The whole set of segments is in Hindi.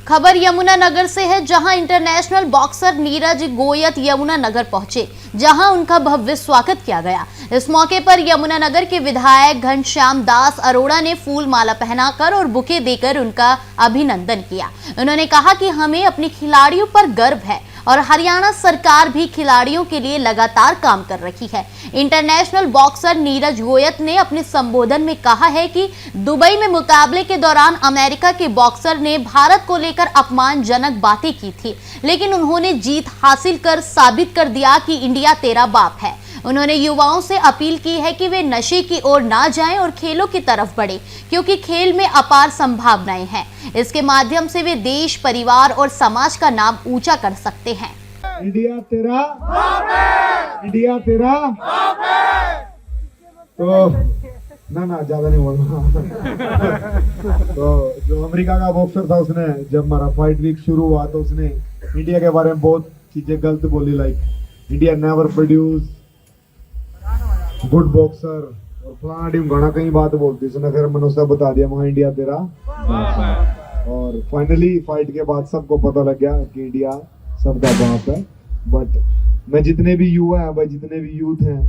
खबर यमुनानगर से है, जहां इंटरनेशनल बॉक्सर नीरज गोयत यमुनानगर पहुंचे, जहां उनका भव्य स्वागत किया गया। इस मौके पर यमुनानगर के विधायक घनश्याम दास अरोड़ा ने फूल माला पहनाकर और बुके देकर उनका अभिनंदन किया। उन्होंने कहा कि हमें अपने खिलाड़ियों पर गर्व है और हरियाणा सरकार भी खिलाड़ियों के लिए लगातार काम कर रही है। इंटरनेशनल बॉक्सर नीरज गोयत ने अपने संबोधन में कहा है कि दुबई में मुकाबले के दौरान अमेरिका के बॉक्सर ने भारत को लेकर अपमानजनक बातें की थी, लेकिन उन्होंने जीत हासिल कर साबित कर दिया कि इंडिया तेरा बाप है। उन्होंने युवाओं से अपील की है कि वे नशे की ओर ना जाएं और खेलों की तरफ बढ़ें, क्योंकि खेल में अपार संभावनाएं हैं। इसके माध्यम से वे देश, परिवार और समाज का नाम ऊंचा कर सकते हैं। इंडिया तेरा बाप है, इंडिया तेरा बाप है। तो ना ज्यादा नहीं बोलना। तो जो अमेरिका का बॉक्सर था, उसने जब हमारा फाइट वीक शुरू हुआ तो उसने इंडिया के बारे में बहुत चीजें गलत बोली, like India never produce good boxer और फलाना टीम घना कई बात बोलती। उसने फिर मैंने उसे बता दिया वहां इंडिया तेरा बाप है। और फाइनली फाइट के बाद सबको पता लग गया कि इंडिया सबका बाप है। बट मैं जितने भी युवा हैं भाई, जितने भी यूथ हैं,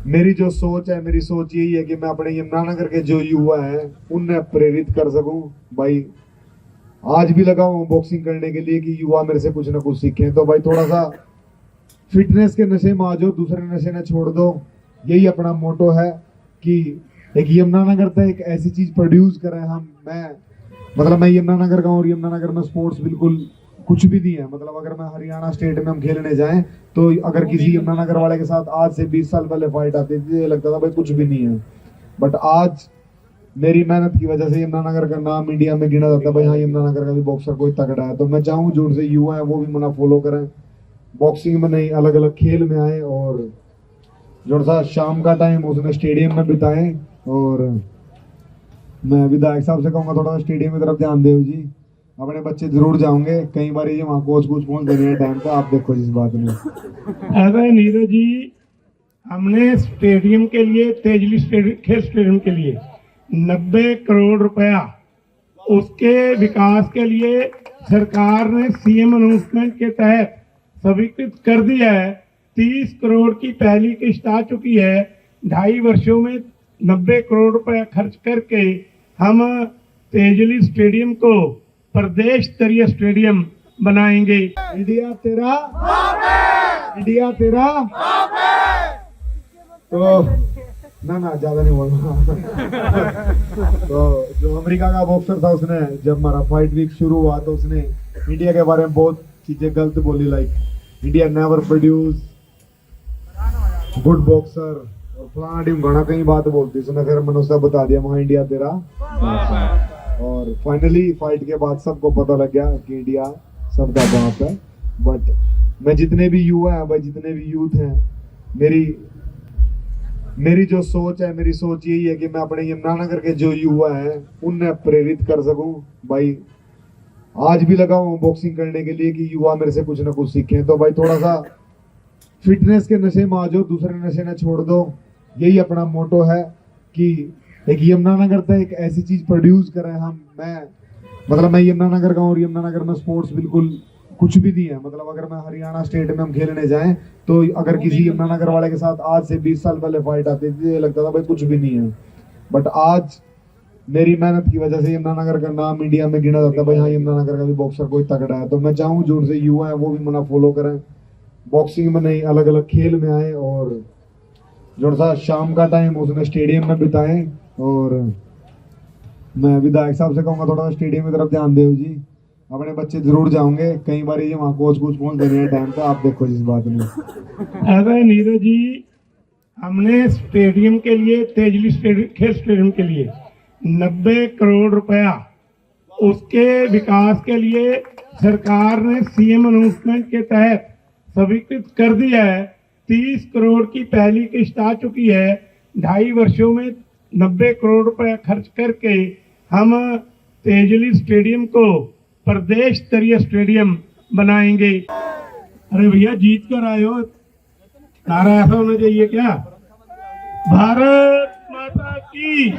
मेरी जो सोच है, मेरी सोच यही है कि मैं अपने यमुनानगर के जो युवा हैं उन्हें प्रेरित कर सकूं। भाई आज भी लगा हूं बॉक्सिंग करने के लिए कि युवा मेरे से कुछ ना कुछ सीखें। तो भाई थोड़ा सा फिटनेस के नशे में आ जाओ, दूसरे नशे ना छोड़ दो। यही अपना मोटो है कि एक यमुनानगर तक एक ऐसी चीज प्रोड्यूस करें हम। मैं यमुनानगर का हूँ और यमुनानगर में स्पोर्ट्स बिल्कुल कुछ भी नहीं है। मतलब अगर मैं हरियाणा स्टेट में हम खेलने जाएं तो अगर किसी यमुनानगर वाले के साथ आज से 20 साल पहले फाइट आती थी, ये लगता था भाई कुछ भी नहीं है। बट आज मेरी मेहनत की वजह से यमुनानगर का नाम इंडिया में गिना जाता है। भाई हाँ, यमुनानगर का भी बॉक्सर कोई तगड़ा है। तो मैं चाहूँ जो उनसे युवा है वो भी मना फॉलो करें, बॉक्सिंग में नहीं अलग अलग खेल में आए और जो सा शाम का टाइम उसने स्टेडियम में बिताएं। और मैं विधायक साहब से कहूँगा थोड़ा स्टेडियम की तरफ ध्यान देव जी, अपने बच्चे जरूर जाओगे। कई बार ये वहाँ कोच पहुंच देने टाइम तो आप देखो जिस बात में। अरे नीरज जी, हमने स्टेडियम के लिए, तेजली खेल स्टेडियम के लिए 90 करोड़ रुपया उसके विकास के लिए सरकार ने सीएम अनाउंसमेंट के तहत स्वीकृत कर दिया है। 30 करोड़ की पहली किस्त आ चुकी है। 2.5 वर्षों में 90 करोड़ रुपया खर्च करके हम तेजली स्टेडियम को प्रदेश स्तरीय स्टेडियम बनाएंगे। इंडिया तेरा बाप है, इंडिया तेरा बाप है। तो ना ज्यादा नहीं बोलना। तो जो अमेरिका का बॉक्सर था, उसने जब हमारा फाइट वीक शुरू हुआ तो उसने इंडिया के बारे में बहुत चीजें गलत बोली, like India never produce good boxer और फलाना टीम घना कई बात बोलती। उसने फिर मैंने उसे बता दिया वहां इंडिया तेरा बाप है। और फाइनली फाइट के बाद सबको पता लग गया कि इंडिया सबका बाप है। बट मैं जितने भी युवा हैं भाई, जितने भी यूथ हैं, मेरी जो सोच है, मेरी सोच यही है कि मैं अपने यमुनानगर के जो युवा हैं उन्हें प्रेरित कर सकूं। भाई आज भी लगा हूँ बॉक्सिंग करने के लिए कि युवा मेरे से कुछ ना कुछ सीखें। तो भाई थोड़ा सा फिटनेस के नशे में आ जाओ, दूसरे नशे ना छोड़ दो। यही अपना मोटो है कि एक यमुनानगर तक एक ऐसी चीज प्रोड्यूस करें हम। मैं यमुनानगर का हूँ और यमुनानगर में स्पोर्ट्स बिल्कुल कुछ भी नहीं है। मतलब अगर मैं हरियाणा स्टेट में हम खेलने जाएं तो अगर किसी यमुनानगर वाले के साथ आज से 20 साल पहले फाइट आती थी, ये लगता था भाई कुछ भी नहीं है। बट आज मेरी मेहनत की वजह से यमुनानगर का नाम इंडिया में गिना जाता है। भाई हाँ, यमुनानगर का भी बॉक्सर कोई तगड़ा है। तो मैं चाहूँ जो उनसे युवा है वो भी मना फॉलो करें, बॉक्सिंग में नहीं अलग अलग खेल में आए और जो सा शाम का टाइम उसने स्टेडियम में बिताएं। और मैं विधायक साहब से कहूँगा थोड़ा स्टेडियम की तरफ ध्यान देव जी, अपने बच्चे जरूर जाओगे। कई बार ये वहाँ कोच पहुंच देने टाइम तो आप देखो जिस बात में। अरे नीरज जी, हमने स्टेडियम के लिए, तेजली खेल स्टेडियम के लिए 90 करोड़ रुपया उसके विकास के लिए सरकार ने सीएम अनाउंसमेंट के तहत स्वीकृत कर दिया है। 30 करोड़ की पहली किस्त आ चुकी है। 2.5 वर्षों में 90 करोड़ रुपया खर्च करके हम तेजली स्टेडियम को प्रदेश स्तरीय स्टेडियम बनाएंगे। अरे भैया, जीत कर आए हो, नारा ऐसा होना चाहिए क्या? भारत माता की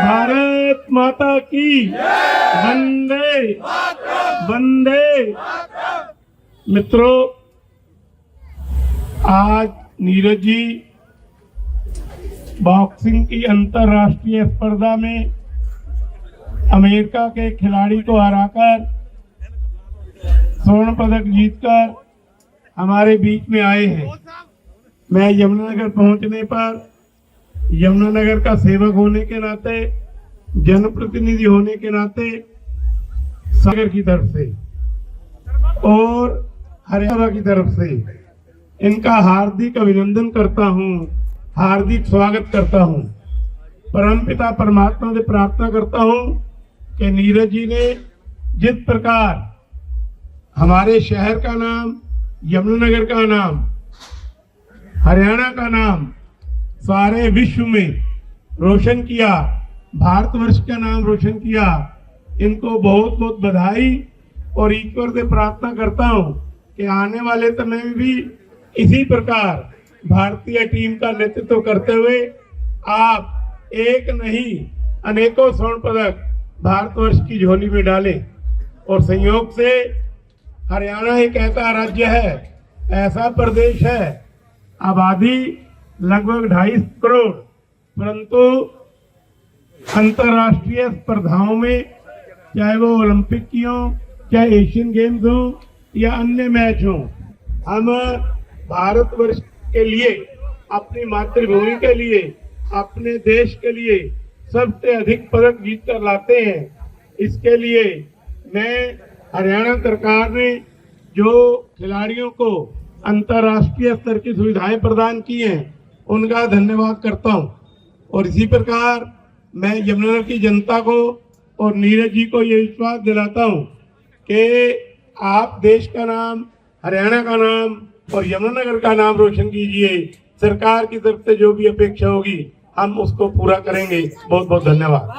भारत माता की वंदे वंदे। मित्रों, आज नीरज जी बॉक्सिंग की अंतर्राष्ट्रीय स्पर्धा में अमेरिका के खिलाड़ी को हराकर स्वर्ण पदक जीतकर हमारे बीच में आए हैं। मैं यमुनानगर पहुंचने पर यमुनानगर का सेवक होने के नाते, जनप्रतिनिधि होने के नाते सागर की तरफ से और हरियाणा की तरफ से इनका हार्दिक अभिनंदन करता हूं, हार्दिक स्वागत करता हूं। परमपिता परमात्मा से प्रार्थना करता हूं कि नीरज जी ने जिस प्रकार हमारे शहर का नाम, यमुनानगर का नाम, हरियाणा का नाम सारे विश्व में रोशन किया, भारतवर्ष का नाम रोशन किया, इनको बहुत बहुत बधाई और ईश्वर से प्रार्थना करता हूं कि आने वाले समय में भी इसी प्रकार भारतीय टीम का नेतृत्व करते हुए आप एक नहीं अनेकों स्वर्ण पदक भारतवर्ष की झोली में डालें। और संयोग से हरियाणा एक ऐसा राज्य है, ऐसा प्रदेश है, आबादी लगभग 2.5 करोड़, परंतु अंतर्राष्ट्रीय स्पर्धाओं में चाहे वो ओलंपिक की हो, चाहे एशियन गेम्स हो या अन्य मैच हो, हम भारतवर्ष के लिए, अपनी मातृभूमि के लिए, अपने देश के लिए सबसे अधिक पदक जीत कर लाते हैं। इसके लिए मैं हरियाणा सरकार ने जो खिलाड़ियों को अंतर्राष्ट्रीय स्तर की सुविधाएं प्रदान की हैं उनका धन्यवाद करता हूं। और इसी प्रकार मैं यमुनानगर की जनता को और नीरज जी को ये विश्वास दिलाता हूं कि आप देश का नाम, हरियाणा का नाम और यमुनानगर का नाम रोशन कीजिए। सरकार की तरफ से जो भी अपेक्षा होगी हम उसको पूरा करेंगे। बहुत बहुत धन्यवाद।